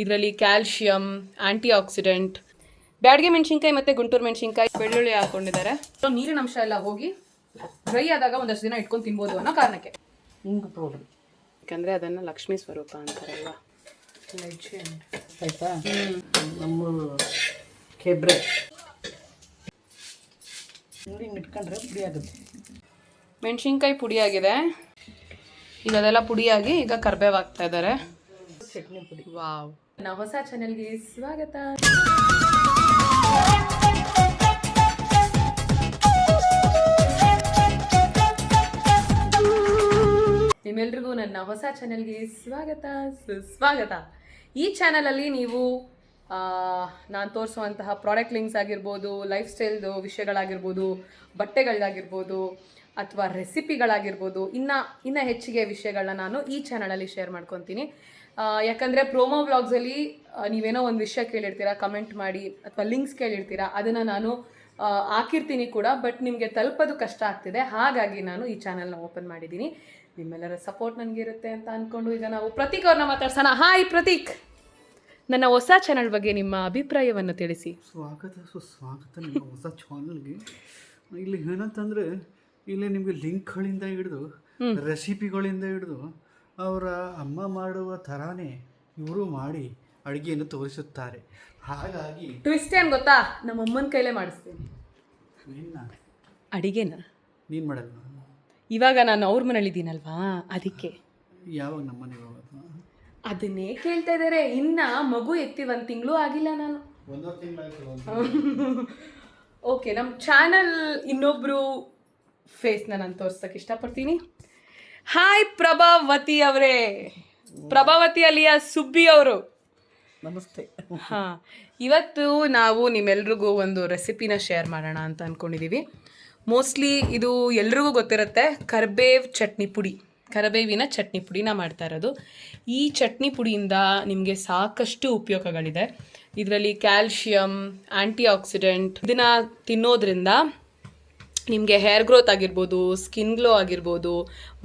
ಇದರಲ್ಲಿ calcium, aunty accident, ಬ್ಯಾಡಗೆ ಮೆಣಸಿನ್ಕಾಯಿ ಮತ್ತು ಗುಂಟೂರು ಮೆಣಸಿನ್ಕಾಯಿ, ಬೆಳ್ಳುಳ್ಳಿ ಹಾಕ್ಕೊಂಡಿದ್ದಾರೆ. ನೀರಿನ ಅಂಶ ಎಲ್ಲ ಹೋಗಿ ಡ್ರೈ ಆದಾಗ ಒಂದಷ್ಟು ದಿನ ಇಟ್ಕೊಂಡು ತಿನ್ಬೋದು ಅನ್ನೋ ಕಾರಣಕ್ಕೆ. ಹಿಂಗೆ ಪೌಡ್ರ್, ಯಾಕಂದರೆ ಅದನ್ನು ಲಕ್ಷ್ಮೀ ಸ್ವರೂಪ ಅಂತಾರಲ್ವ. ಆಯ್ತಾ? ನಮ್ಮ ಕೆಬ್ರೆ ನೋಡಿ ಹಿಂಗೆ ಇಟ್ಕೊಂಡ್ರೆ ಪುಡಿ ಆಗುತ್ತೆ. ಮೆಣಸಿನ್ಕಾಯಿ ಪುಡಿಯಾಗಿದೆ. ಈಗ ಅದೆಲ್ಲ ಪುಡಿಯಾಗಿ ಈಗ ಕರ್ಬೇವು ಹಾಕ್ತಾ ಇದ್ದಾರೆ. ಚಟ್ನಿ ಪುಡಿ. ವಾವ್. ನಾವು ಹೊಸ ಚಾನೆಲ್ಗೆ ಸ್ವಾಗತ. ನಿಮ್ಮೆಲ್ರಿಗೂ ನನ್ನ ಹೊಸ ಚಾನೆಲ್ಗೆ ಸ್ವಾಗತ ಸುಸ್ವಾಗತ. ಈ ಚಾನಲಲ್ಲಿ ನೀವು ನಾನು ತೋರಿಸುವಂತಹ ಪ್ರಾಡಕ್ಟ್ ಲಿಂಕ್ಸ್ ಆಗಿರ್ಬೋದು, ಲೈಫ್ ಸ್ಟೈಲ್ದು ವಿಷಯಗಳಾಗಿರ್ಬೋದು, ಬಟ್ಟೆಗಳಾಗಿರ್ಬೋದು ಅಥವಾ ರೆಸಿಪಿಗಳಾಗಿರ್ಬೋದು, ಇನ್ನು ಹೆಚ್ಚಿಗೆ ವಿಷಯಗಳನ್ನ ನಾನು ಈ ಚಾನಲಲ್ಲಿ ಶೇರ್ ಮಾಡ್ಕೊತೀನಿ. ಯಾಕಂದರೆ ಪ್ರೋಮೋ ವ್ಲಾಗ್ಸಲ್ಲಿ ನೀವೇನೋ ಒಂದು ವಿಷಯ ಕೇಳಿರ್ತೀರಾ, ಕಮೆಂಟ್ ಮಾಡಿ ಅಥವಾ ಲಿಂಕ್ಸ್ ಕೇಳಿರ್ತೀರಾ, ಅದನ್ನು ನಾನು ಹಾಕಿರ್ತೀನಿ ಕೂಡ, ಬಟ್ ನಿಮಗೆ ತಲುಪೋದು ಕಷ್ಟ ಆಗ್ತಿದೆ. ಹಾಗಾಗಿ ನಾನು ಈ ಚಾನಲ್ನ ಓಪನ್ ಮಾಡಿದ್ದೀನಿ. ನಿಮ್ಮೆಲ್ಲರ ಸಪೋರ್ಟ್ ನನಗಿರುತ್ತೆ ಅಂತ ಅಂದ್ಕೊಂಡು ಈಗ ನಾವು ಪ್ರತೀಕ್ ಅವ್ರನ್ನ ಮಾತಾಡ್ಸೋಣ. ಹಾಯ್ ಪ್ರತೀಕ್, ನನ್ನ ಹೊಸ ಚಾನಲ್ ಬಗ್ಗೆ ನಿಮ್ಮ ಅಭಿಪ್ರಾಯವನ್ನು ತಿಳಿಸಿ. ಸ್ವಾಗತ ಸುಸ್ವಾಗತ ನಿಮ್ಮ ಹೊಸ ಚಾನಲ್ಗೆ. ಇಲ್ಲಿ ಏನಂತಂದರೆ, ಇಲ್ಲಿ ನಿಮಗೆ ಲಿಂಕ್ಗಳಿಂದ ಹಿಡಿದು ರೆಸಿಪಿಗಳಿಂದ ಹಿಡಿದು ಅವರ ಅಮ್ಮ ಮಾಡುವ ಥರಾನೇ ಇವರು ಮಾಡಿ ಅಡುಗೆಯನ್ನು ತೋರಿಸುತ್ತಾರೆ. ಹಾಗಾಗಿ ಟ್ವಿಸ್ಟ್ ಏನು ಗೊತ್ತಾ, ನಮ್ಮ ಅಮ್ಮನ ಕೈಲೇ ಮಾಡಿಸ್ತೀನಿ ಅಡಿಗೆನ. ನೀನು ಮಾಡಲ್ಲ? ಇವಾಗ ನಾನು ಅವ್ರ ಮನೇಲಿದ್ದೀನಲ್ವಾ, ಅದಕ್ಕೆ. ಯಾವಾಗ ನಮ್ಮನೆ ಅದನ್ನೇ ಕೇಳ್ತಾ ಇದ್ದಾರೆ. ಇನ್ನು ಮಗು ಎತ್ತಿ 1 ತಿಂಗಳು ಆಗಿಲ್ಲ ನಾನು. ಓಕೆ, ನಮ್ಮ ಚಾನಲ್ ಇನ್ನೊಬ್ಬರು ಫೇಸ್ನ ನಾನು ತೋರ್ಸೋಕ್ಕೆ ಇಷ್ಟಪಡ್ತೀನಿ. ಹಾಯ್ ಪ್ರಭಾವತಿ ಅವರೇ, ಪ್ರಭಾವತಿ ಅಲಿಯಾ ಸುಬ್ಬಿ ಅವರು. ನಮಸ್ತೆ. ಹಾಂ, ಇವತ್ತು ನಾವು ನಿಮ್ಮೆಲ್ರಿಗೂ ಒಂದು ರೆಸಿಪಿನ ಶೇರ್ ಮಾಡೋಣ ಅಂತ ಅಂದ್ಕೊಂಡಿದ್ದೀವಿ. ಮೋಸ್ಟ್ಲಿ ಇದು ಎಲ್ರಿಗೂ ಗೊತ್ತಿರುತ್ತೆ, ಕರಿಬೇವು ಚಟ್ನಿ ಪುಡಿ, ಕರಿಬೇವಿನ ಚಟ್ನಿ ಪುಡಿನ ಮಾಡ್ತಾ ಇರೋದು. ಈ ಚಟ್ನಿ ಪುಡಿಯಿಂದ ನಿಮಗೆ ಸಾಕಷ್ಟು ಉಪಯೋಗಗಳಿದೆ. ಇದರಲ್ಲಿ ಕ್ಯಾಲ್ಶಿಯಂ, ಆಂಟಿ ಆಕ್ಸಿಡೆಂಟ್, ಇದನ್ನು ತಿನ್ನೋದ್ರಿಂದ ನಿಮಗೆ ಹೇರ್ ಗ್ರೋತ್ ಆಗಿರ್ಬೋದು, ಸ್ಕಿನ್ ಗ್ಲೋ ಆಗಿರ್ಬೋದು,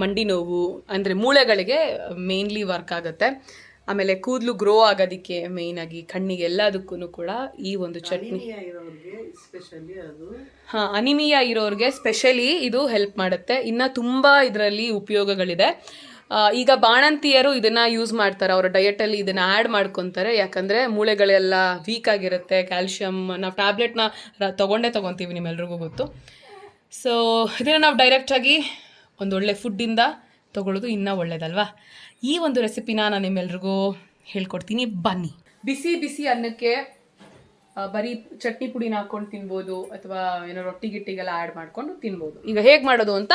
ಮಂಡಿ ನೋವು ಅಂದರೆ ಮೂಳೆಗಳಿಗೆ ಮೇನ್ಲಿ ವರ್ಕ್ ಆಗುತ್ತೆ. ಆಮೇಲೆ ಕೂದಲು ಗ್ರೋ ಆಗೋದಕ್ಕೆ ಮೇಯ್ನಾಗಿ, ಕಣ್ಣಿಗೆ ಎಲ್ಲದಕ್ಕೂ ಕೂಡ ಈ ಒಂದು ಚಟ್ನಿ. ಹಾಂ, ಅನಿಮಿಯಾ ಇರೋರಿಗೆ ಸ್ಪೆಷಲಿ ಇದು ಹೆಲ್ಪ್ ಮಾಡುತ್ತೆ. ಇನ್ನು ತುಂಬ ಇದರಲ್ಲಿ ಉಪಯೋಗಗಳಿದೆ. ಈಗ ಬಾಣಂತಿಯರು ಇದನ್ನು ಯೂಸ್ ಮಾಡ್ತಾರೆ, ಅವರ ಡಯಟಲ್ಲಿ ಇದನ್ನು ಆ್ಯಡ್ ಮಾಡ್ಕೊತಾರೆ. ಯಾಕಂದರೆ ಮೂಳೆಗಳೆಲ್ಲ ವೀಕ್ ಆಗಿರುತ್ತೆ. ಕ್ಯಾಲ್ಶಿಯಮ್ ನಾವು ಟ್ಯಾಬ್ಲೆಟ್ನ ತೊಗೊತೀವಿ, ನಿಮ್ಮೆಲ್ರಿಗೂ ಗೊತ್ತು. ಸೊ ಇದನ್ನು ನಾವು ಡೈರೆಕ್ಟಾಗಿ ಒಂದೊಳ್ಳೆ ಫುಡ್ಡಿಂದ ತೊಗೊಳ್ಳೋದು ಇನ್ನೂ ಒಳ್ಳೇದಲ್ವಾ. ಈ ಒಂದು ರೆಸಿಪಿನ ನಾನು ನಿಮ್ಮೆಲ್ರಿಗೂ ಹೇಳ್ಕೊಡ್ತೀನಿ, ಬನ್ನಿ. ಬಿಸಿ ಬಿಸಿ ಅನ್ನಕ್ಕೆ ಬರೀ ಚಟ್ನಿ ಪುಡಿನ ಹಾಕ್ಕೊಂಡು ತಿನ್ಬೋದು, ಅಥವಾ ಏನೋ ರೊಟ್ಟಿ ಗಿಟ್ಟಿಗೆಲ್ಲ ಆ್ಯಡ್ ಮಾಡ್ಕೊಂಡು ತಿನ್ಬೋದು. ಈಗ ಹೇಗೆ ಮಾಡೋದು ಅಂತ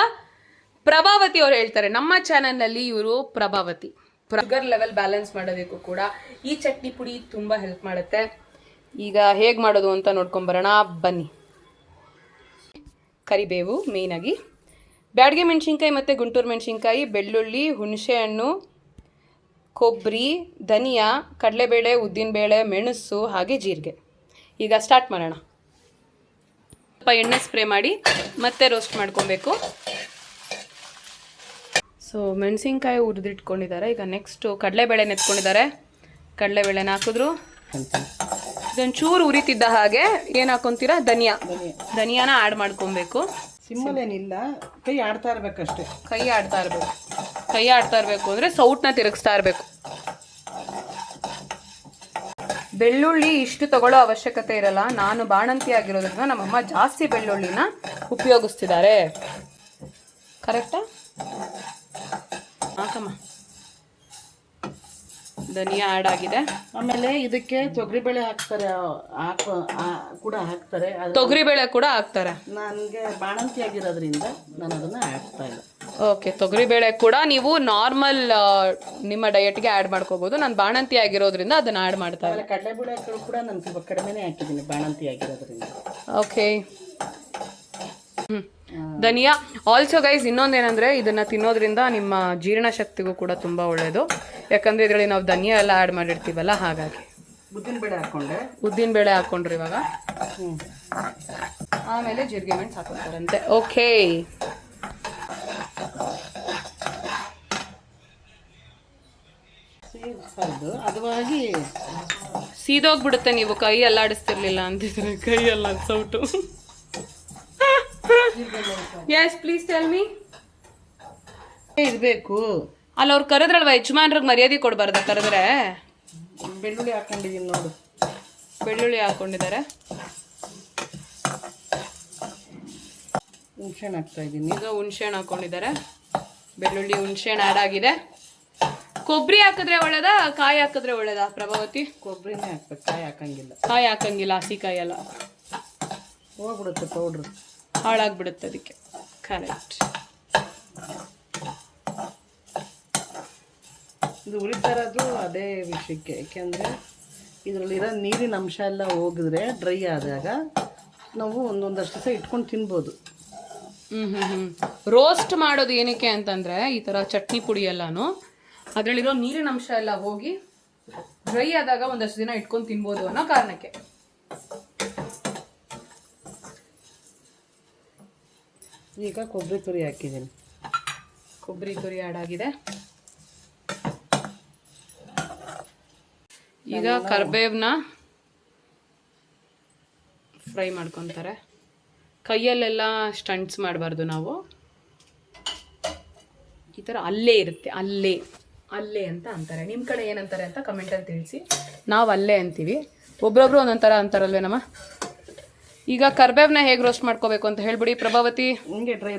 ಪ್ರಭಾವತಿ ಅವ್ರು ಹೇಳ್ತಾರೆ. ನಮ್ಮ ಚಾನಲ್ನಲ್ಲಿ ಇವರು ಪ್ರಭಾವತಿ. ಶುಗರ್ ಲೆವೆಲ್ ಬ್ಯಾಲೆನ್ಸ್ ಮಾಡೋದಕ್ಕೂ ಕೂಡ ಈ ಚಟ್ನಿ ಪುಡಿ ತುಂಬ ಹೆಲ್ಪ್ ಮಾಡುತ್ತೆ. ಈಗ ಹೇಗೆ ಮಾಡೋದು ಅಂತ ನೋಡ್ಕೊಂಬರೋಣ, ಬನ್ನಿ. ಕರಿಬೇವು ಮೇಯ್ನಾಗಿ, ಬ್ಯಾಡಗೆ ಮೆಣಸಿನ್ಕಾಯಿ ಮತ್ತು ಗುಂಟೂರು ಮೆಣಸಿನ್ಕಾಯಿ, ಬೆಳ್ಳುಳ್ಳಿ, ಹುಣಸೆಹಣ್ಣು, ಕೊಬ್ಬರಿ, ಧನಿಯಾ, ಕಡಲೆಬೇಳೆ, ಉದ್ದಿನಬೇಳೆ, ಮೆಣಸು, ಹಾಗೆ ಜೀರಿಗೆ. ಈಗ ಸ್ಟಾರ್ಟ್ ಮಾಡೋಣ. ಸ್ವಲ್ಪ ಎಣ್ಣೆ ಸ್ಪ್ರೇ ಮಾಡಿ ಮತ್ತೆ ರೋಸ್ಟ್ ಮಾಡ್ಕೊಬೇಕು. ಸೊ ಮೆಣಸಿನ್ಕಾಯಿ ಹುರಿದಿಟ್ಕೊಂಡಿದ್ದಾರೆ. ಈಗ ನೆಕ್ಸ್ಟು ಕಡಲೆಬೇಳೆ ನೆತ್ಕೊಂಡಿದ್ದಾರೆ. ಕಡಲೆಬೇಳೆನ ಹಾಕಿದ್ರು. ಇದೊಂದು ಚೂರು ಉರಿತಿದ್ದ ಹಾಗೆ ಏನು ಹಾಕೊತೀರಾ, ಧನಿಯಾನ ಆ್ಯಡ್ ಮಾಡ್ಕೊಬೇಕು. ಸಿಮ್ಮಲೇನಿಲ್ಲ, ಕೈ ಆಡ್ತಾ ಇರ್ಬೇಕಷ್ಟೇ. ಕೈ ಆಡ್ತಾ ಇರಬೇಕು ಅಂದರೆ ಸೌಟ್ನ ತಿರುಗಿಸ್ತಾ ಇರಬೇಕು. ಬೆಳ್ಳುಳ್ಳಿ ಇಷ್ಟು ತಗೊಳ್ಳೋ ಅವಶ್ಯಕತೆ ಇರಲ್ಲ. ನಾನು ಬಾಣಂತಿ ಆಗಿರೋದ್ರಿಂದ ನಮ್ಮಮ್ಮ ಜಾಸ್ತಿ ಬೆಳ್ಳುಳ್ಳಿನ ಉಪಯೋಗಿಸ್ತಿದ್ದಾರೆ. ಕರೆಕ್ಟಾ? ಹಾಕಮ್ಮ. ಧನಿಯಾ ಆ್ಯಡ್ ಆಗಿದೆ. ಆಮೇಲೆ ಇದಕ್ಕೆ ತೊಗರಿಬೇಳೆ ಹಾಕ್ತಾರೆ, ಕೂಡ ಹಾಕ್ತಾರೆ. ತೊಗರಿಬೇಳೆ ಕೂಡ ಹಾಕ್ತಾರೆ. ನನಗೆ ಬಾಣಂತಿ ಆಗಿರೋದ್ರಿಂದ ನಾನು ಅದನ್ನು ಹಾಕ್ತಾ ಇಲ್ಲ. ಓಕೆ, ತೊಗರಿಬೇಳೆ ಕೂಡ ನೀವು ನಾರ್ಮಲ್ ನಿಮ್ಮ ಡಯಟ್ಗೆ ಆ್ಯಡ್ ಮಾಡ್ಕೋಬೋದು. ನಾನು ಬಾಣಂತಿ ಆಗಿರೋದ್ರಿಂದ ಅದನ್ನು ಆ್ಯಡ್ ಮಾಡ್ತಾ ಇಲ್ಲ. ಕಡಲೆಬೇಳೆ ಕೂಡ ನಾನು ಸ್ವಲ್ಪ ಕಡಿಮೆನೇ ಹಾಕಿದ್ದೀನಿ ಬಾಣಂತಿ ಆಗಿರೋದ್ರಿಂದ. ಓಕೆ. ಧನಿಯಾ ಆಲ್ಸೋ ಗೈಸ್, ಇನ್ನೊಂದೇನೆಂದರೆ ಇದನ್ನು ತಿನ್ನೋದ್ರಿಂದ ನಿಮ್ಮ ಜೀರ್ಣಶಕ್ತಿಗೂ ಕೂಡ ತುಂಬ ಒಳ್ಳೆಯದು. ಯಾಕಂದರೆ ಇದರಲ್ಲಿ ನಾವು ಧನಿಯಾ ಎಲ್ಲ ಆ್ಯಡ್ ಮಾಡಿರ್ತೀವಲ್ಲ, ಹಾಗಾಗಿ. ಉದ್ದಿನಬೇಳೆ ಹಾಕ್ಕೊಂಡ್ರಿ ಇವಾಗ. ಆಮೇಲೆ ಜೀರಿಗೆ ಮೆಣಸು ಹಾಕೋತಾರಂತೆ. ಓಕೆ, ಸೇರಿಸೋದು ಹದವಾಗಿ ಸೀದೋಗ್ಬಿಡುತ್ತೆ ನೀವು ಕೈ ಅಲ್ಲಾಡಿಸ್ತಿರ್ಲಿಲ್ಲ ಅಂತಿದ್ರೆ ಕೈ ಎಲ್ಲ ಸೌಟು. Yes please tell me. ಇರಬೇಕು. ಅಲ್ಲಿ ಅವ್ರು ಕರೆದ್ರಲ್ವ ಯಜಮಾನ್ರಿಗೆ ಮರ್ಯಾದೆ ಕೊಡ್ಬಾರ್ದ ಕರೆದ್ರೆ? ಬೆಳ್ಳುಳ್ಳಿ ಹಾಕೊಂಡಿದ್ದೀನಿ ನೋಡು. ಬೆಳ್ಳುಳ್ಳಿ ಹಾಕೊಂಡಿದ್ದಾರೆ. ಹುಣ್ಸೆಹಣ್ಣು ಹಾಕ್ತಾ ಇದ್ದೀನಿ. ಈಗ ಹುಣ್ಸೆಹಣ್ಣು ಹಾಕೊಂಡಿದ್ದಾರೆ. ಬೆಳ್ಳುಳ್ಳಿ ಹುಣ್ಸೆಹಣ್ಣು ಆ್ಯಡ್ ಆಗಿದೆ. ಕೊಬ್ಬರಿ ಹಾಕಿದ್ರೆ ಒಳ್ಳೇದಾ ಕಾಯಿ ಹಾಕಿದ್ರೆ ಒಳ್ಳೇದಾ ಪ್ರಭಾವತಿ? ಕೊಬ್ಬರಿನೇ ಹಾಕ್ಬೇಕು, ಕಾಯಿ ಹಾಕಂಗಿಲ್ಲ. ಕಾಯಿ ಹಾಕಂಗಿಲ್ಲ, ಹಸಿ ಕಾಯಿ ಎಲ್ಲ ಹೋಗ್ಬಿಡುತ್ತೆ ಪೌಡ್ರು, ಹಾಳಾಗ್ಬಿಡುತ್ತೆ ಅದಕ್ಕೆ. ಕರೆಕ್ಟ್. ಇದು ಉರಿತಾ ಇರೋದು ಅದೇ ವಿಷಯಕ್ಕೆ. ಯಾಕೆಂದರೆ ಇದರಲ್ಲಿರೋ ನೀರಿನ ಅಂಶ ಎಲ್ಲ ಹೋಗಿದ್ರೆ ಡ್ರೈ ಆದಾಗ ನಾವು ಒಂದೊಂದಷ್ಟು ದಿವಸ ಇಟ್ಕೊಂಡು ತಿನ್ಬೋದು. ರೋಸ್ಟ್ ಮಾಡೋದು ಏನಕ್ಕೆ ಅಂತಂದರೆ ಈ ಥರ ಚಟ್ನಿ ಪುಡಿ ಎಲ್ಲಾನು ಅದರಲ್ಲಿರೋ ನೀರಿನ ಅಂಶ ಎಲ್ಲ ಹೋಗಿ ಡ್ರೈ ಆದಾಗ ಒಂದಷ್ಟು ದಿನ ಇಟ್ಕೊಂಡು ತಿನ್ಬೋದು ಅನ್ನೋ ಕಾರಣಕ್ಕೆ. ಈಗ ಕೊಬ್ಬರಿ ತುರಿ ಹಾಕಿದ್ದೀನಿ. ಕೊಬ್ಬರಿ ತುರಿ ಆ್ಯಡ್ ಆಗಿದೆ. ಈಗ ಕರ್ಬೇವನ್ನ ಫ್ರೈ ಮಾಡ್ಕೊತಾರೆ. ಕೈಯಲ್ಲೆಲ್ಲ ಸ್ಟಂಟ್ಸ್ ಮಾಡಬಾರ್ದು ನಾವು. ಈ ಥರ ಅಲ್ಲೇ ಇರುತ್ತೆ, ಅಲ್ಲೇ ಅಲ್ಲೇ ಅಂತ ಅಂತಾರೆ. ನಿಮ್ಮ ಕಡೆ ಏನಂತಾರೆ ಅಂತ ಕಮೆಂಟಲ್ಲಿ ತಿಳಿಸಿ. ನಾವು ಅಲ್ಲೇ ಅಂತೀವಿ, ಒಬ್ರೊಬ್ರು ಒಂದೊಂಥರ ಅಂತಾರಲ್ವೇನಮ್ಮ. ಈಗ ಕರ್ಬೇವನ್ನ ಹೇಗೆ ರೋಸ್ಟ್ ಮಾಡ್ಕೋಬೇಕು ಅಂತ ಹೇಳ್ಬಿಡಿ ಪ್ರಭಾವತಿ. ಹಿಂಗೆ ಡ್ರೈ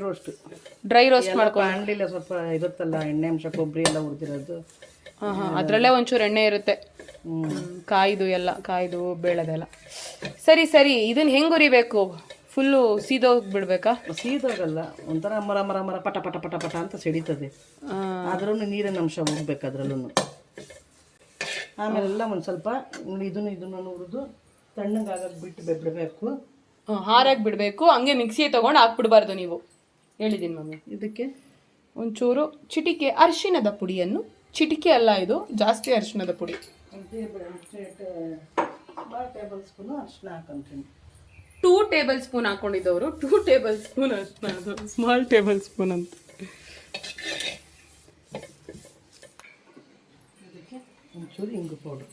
ರೋಸ್ಟ್ ಮಾಡ್ಕೊ. ಅಂಗಡಿಲ್ಲ ಸ್ವಲ್ಪ ಇರುತ್ತಲ್ಲ ಎಣ್ಣೆ ಅಂಶ, ಕೊಬ್ಬರಿ ಎಲ್ಲ ಹುರಿದಿರೋದು. ಹಾಂ ಅದರಲ್ಲೇ ಒಂಚೂರು ಎಣ್ಣೆ ಇರುತ್ತೆ. ಕಾಯ್ದು ಎಲ್ಲ ಕಾಯ್ದು ಬೇಳೆದೆಲ್ಲ. ಸರಿ ಸರಿ, ಇದನ್ನು ಹೆಂಗೆ ಉರಿಬೇಕು? ಫುಲ್ಲು ಸೀದೋಗ್ಬಿಡ್ಬೇಕಾ? ಸೀದೋಗಲ್ಲ, ಒಂಥರ ಮರ ಮರ ಮರ ಪಟ ಪಟ ಪಟ ಪಟ ಅಂತ ಸಿಡಿತದೆ. ಆದ್ರೂ ನೀರಿನ ಅಂಶ ಹೋಗ್ಬೇಕು ಅದರಲ್ಲೂ. ಆಮೇಲೆಲ್ಲ ಒಂದು ಸ್ವಲ್ಪ ಇದನ್ನು ಹುರಿದು ತಣ್ಣಗಾಗಕ್ಕೆ ಬಿಟ್ಟು ಬಿಡಬೇಕು. ಹಾರಾಗಿ ಬಿಡಬೇಕು. ಹಂಗೆ ಮಿಕ್ಸಿ ತೊಗೊಂಡು ಹಾಕ್ಬಿಡ್ಬಾರ್ದು ನೀವು. ಹೇಳಿದ್ದೀನಿ ಮಮ್ಮಿ. ಇದಕ್ಕೆ ಒಂಚೂರು ಚಿಟಿಕೆ ಅರಿಶಿಣದ ಪುಡಿಯನ್ನು, ಚಿಟಿಕೆ ಅಲ್ಲ ಇದು ಜಾಸ್ತಿ ಅರಿಶಿಣದ ಪುಡಿ, 2 ಟೇಬಲ್ ಸ್ಪೂನು ಅರಿಶಿನ ಹಾಕೊಂತೀನಿ. 2 ಟೇಬಲ್ ಸ್ಪೂನ್ ಹಾಕೊಂಡಿದ್ದವರು 2 ಟೇಬಲ್ ಸ್ಪೂನ್ ಅರಿಶಿನ, ಅದು ಸ್ಮಾಲ್ ಟೇಬಲ್ ಸ್ಪೂನ್ ಅಂತ. ಇದಕ್ಕೆ ಒಂಚೂರು ಇಂಗು ಪೌಡ್ರು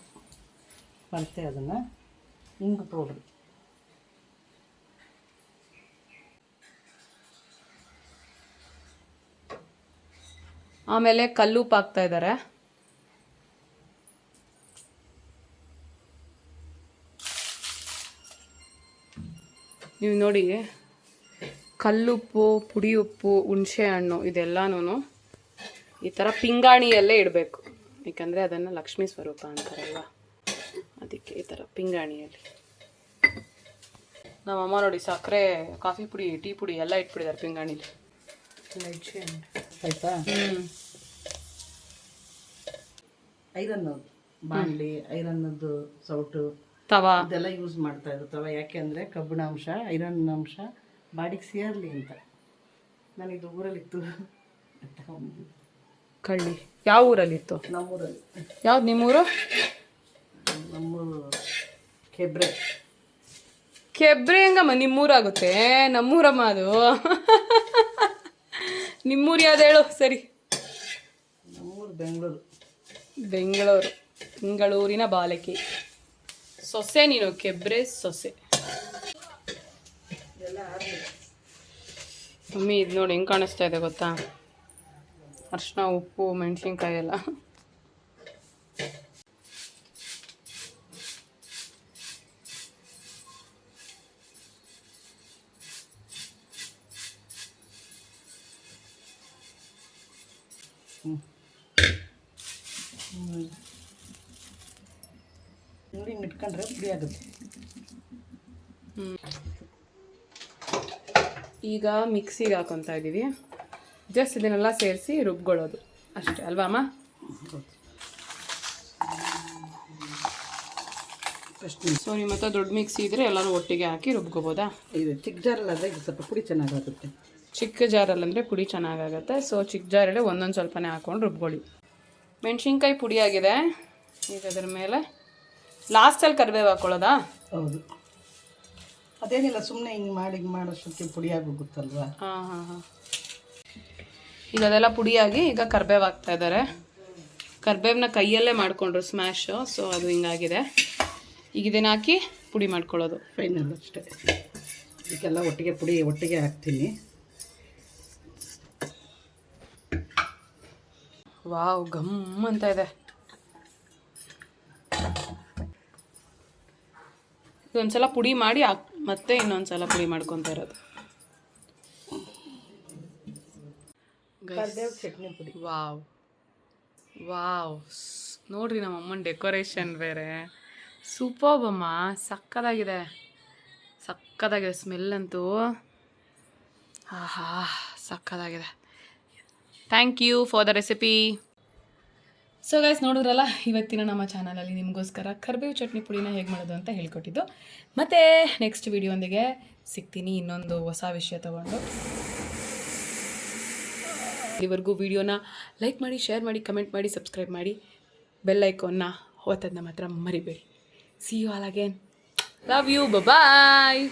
ಮತ್ತೆ ಅದನ್ನು ಇಂಗು ಪೌಡ್ರು. ಆಮೇಲೆ ಕಲ್ಲುಪ್ಪು ಹಾಕ್ತಾ ಇದ್ದಾರೆ. ನೀವು ನೋಡಿ, ಕಲ್ಲುಪ್ಪು, ಪುಡಿ ಉಪ್ಪು, ಹುಣಸೆ ಹಣ್ಣು ಇದೆಲ್ಲನೂ ಈ ಥರ ಪಿಂಗಾಣಿಯಲ್ಲೇ ಇಡಬೇಕು. ಏಕೆಂದರೆ ಅದನ್ನು ಲಕ್ಷ್ಮೀ ಸ್ವರೂಪ ಅಂತಾರಲ್ವ, ಅದಕ್ಕೆ ಈ ಥರ ಪಿಂಗಾಣಿಯಲ್ಲಿ. ನಮ್ಮಮ್ಮ ನೋಡಿ ಸಕ್ಕರೆ, ಕಾಫಿ ಪುಡಿ, ಟೀ ಪುಡಿ ಎಲ್ಲ ಇಟ್ಬಿಟ್ಟಿದ್ದಾರೆ ಪಿಂಗಾಣಿಲಿ. ಆಯ್ತಾ? ಐರನ್ ಬಾಣಲಿ, ಐರನ್ನದ್ದು ಸೌಟು, ತವಾ ಇದೆಲ್ಲ ಯೂಸ್ ಮಾಡ್ತಾ ಇದ್ರು. ತವ ಯಾಕೆ ಅಂದರೆ ಕಬ್ಬಿಣ ಅಂಶ, ಐರನ್ ಅಂಶ ಬಾಡಿಗೆ ಸೇರಲಿ ಅಂತ. ನನಗಿದು ಊರಲ್ಲಿತ್ತು. ಕಳ್ಳಿ ಯಾವ ಊರಲ್ಲಿತ್ತು? ನಮ್ಮೂರಲ್ಲಿ. ಯಾವ್ದು ನಿಮ್ಮೂರು? ನಮ್ಮೂರು ಕೆಬ್ರೆ. ಕೆಬ್ರೆ ಹೆಂಗಮ್ಮ ನಿಮ್ಮೂರಾಗುತ್ತೆ? ನಮ್ಮೂರಮ್ಮ ಅದು. ನಿಮ್ಮೂರು ಯಾವ್ದು ಹೇಳು? ಸರಿ, ನಮ್ಮೂರು ಬೆಂಗಳೂರು. ಬೆಂಗಳೂರಿನ ಬಾಲಕಿ ಸೊಸೆ ನೀನು, ಕೆಬ್ರೆ ಸೊಸೆ. ಮಮ್ಮಿ ಇದು ನೋಡಿ ಹೆಂಗೆ ಕಾಣಿಸ್ತಾ ಇದೆ ಗೊತ್ತಾ? ಅರ್ಶಿನ, ಉಪ್ಪು, ಮೆಣಸಿನ್ಕಾಯಿ ಎಲ್ಲ. ನೋಡಿ ಹಿಂಗೆ ಇಟ್ಕೊಂಡ್ರೆ ಪುಡಿ ಆಗುತ್ತೆ. ಈಗ ಮಿಕ್ಸಿಗೆ ಹಾಕೊತಾ ಇದ್ದೀವಿ. ಜಸ್ಟ್ ಇದನ್ನೆಲ್ಲ ಸೇರಿಸಿ ರುಬ್ಕೊಳ್ಳೋದು ಅಷ್ಟೇ ಅಲ್ವಾ ಅಮ್ಮ? ಸೊ ನಿಮ್ಮ ಹತ್ರ ದೊಡ್ಡ ಮಿಕ್ಸಿ ಇದ್ದರೆ ಎಲ್ಲರೂ ಒಟ್ಟಿಗೆ ಹಾಕಿ ರುಬ್ಕೋಬೋದಾ? ಇದು ಚಿಕ್ಕ ಜಾರಲ್ಲಾದರೆ ಇದು ಸ್ವಲ್ಪ ಪುಡಿ ಚೆನ್ನಾಗಾಗುತ್ತೆ. ಚಿಕ್ಕ ಜಾರಲ್ಲಂದರೆ ಪುಡಿ ಚೆನ್ನಾಗಾಗುತ್ತೆ. ಸೊ ಚಿಕ್ಕ ಜಾರಲ್ಲೇ ಒಂದೊಂದು ಸ್ವಲ್ಪನೇ ಹಾಕ್ಕೊಂಡು ರುಬ್ಕೊಳ್ಳಿ. ಮೆಣಸಿನ್ಕಾಯಿ ಪುಡಿ ಆಗಿದೆ. ಈಗ ಅದ್ರ ಮೇಲೆ ಲಾಸ್ಟಲ್ಲಿ ಕರಿಬೇವು ಹಾಕ್ಕೊಳ್ಳೋದಾ? ಹೌದು, ಅದೇನಿಲ್ಲ, ಸುಮ್ಮನೆ ಹಿಂಗೆ ಮಾಡೋಷ್ಟಕ್ಕೆ ಪುಡಿ ಆಗೋಗುತ್ತಲ್ವ. ಹಾಂ ಹಾಂ ಹಾಂ. ಈಗ ಅದೆಲ್ಲ ಪುಡಿಯಾಗಿ ಈಗ ಕರಿಬೇವು ಹಾಕ್ತಾ ಇದ್ದಾರೆ. ಕರ್ಬೇವನ್ನ ಕೈಯಲ್ಲೇ ಮಾಡಿಕೊಂಡ್ರು ಸ್ಮ್ಯಾಶು, ಸೊ ಅದು ಹಿಂಗಾಗಿದೆ. ಈಗ ಇದನ್ನ ಹಾಕಿ ಪುಡಿ ಮಾಡ್ಕೊಳ್ಳೋದು. ಫೈನಲ್ ಅಷ್ಟೇ. ಇದಕ್ಕೆಲ್ಲ ಒಟ್ಟಿಗೆ ಹಾಕ್ತೀನಿ. ವಾವ್, ಗಮ್ ಅಂತ ಇದೆ. ಇದೊಂದ್ಸಲ ಪುಡಿ ಮಾಡಿ ಮತ್ತೆ ಇನ್ನೊಂದ್ಸಲ ಪುಡಿ ಮಾಡ್ಕೊತಾ ಇರೋದು. ಕರ್ಬೇವು ಚಟ್ನಿ ಪುಡಿ. ವಾವ್ ವಾವ್, ನೋಡ್ರಿ ನಮ್ಮ ಅಮ್ಮನ ಡೆಕೋರೇಷನ್ ಬೇರೆ ಸೂಪರ್ಬ್ ಅಮ್ಮ, ಸಕ್ಕದಾಗಿದೆ ಸ್ಮೆಲ್ ಅಂತೂ. ಆಹಾ, ಸಕ್ಕದಾಗಿದೆ. Thank you for the recipe. So guys, ನೋಡಿದ್ರಲ್ಲ ಇವತ್ತಿನ ನಮ್ಮ ಚಾನಲಲ್ಲಿ ನಿಮಗೋಸ್ಕರ ಕರ್ಬೇವು ಚಟ್ನಿ ಪುಡಿನ ಹೇಗೆ ಮಾಡೋದು ಅಂತ ಹೇಳ್ಕೊಟ್ಟಿದ್ದು. ಮತ್ತು ನೆಕ್ಸ್ಟ್ ವಿಡಿಯೋಂದಿಗೆ ಸಿಗ್ತೀನಿ ಇನ್ನೊಂದು ಹೊಸ ವಿಷಯ ತಗೊಂಡು. ಇಲ್ಲಿವರೆಗೂ ವಿಡಿಯೋನ ಲೈಕ್ ಮಾಡಿ, ಶೇರ್ ಮಾಡಿ, ಕಮೆಂಟ್ ಮಾಡಿ, ಸಬ್ಸ್ಕ್ರೈಬ್ ಮಾಡಿ, ಬೆಲ್ ಐಕಾನ್ನ ಒತ್ತೋದನ್ನ ಮಾತ್ರ ಮರಿಬೇಡಿ. See you all again. Love you, bye.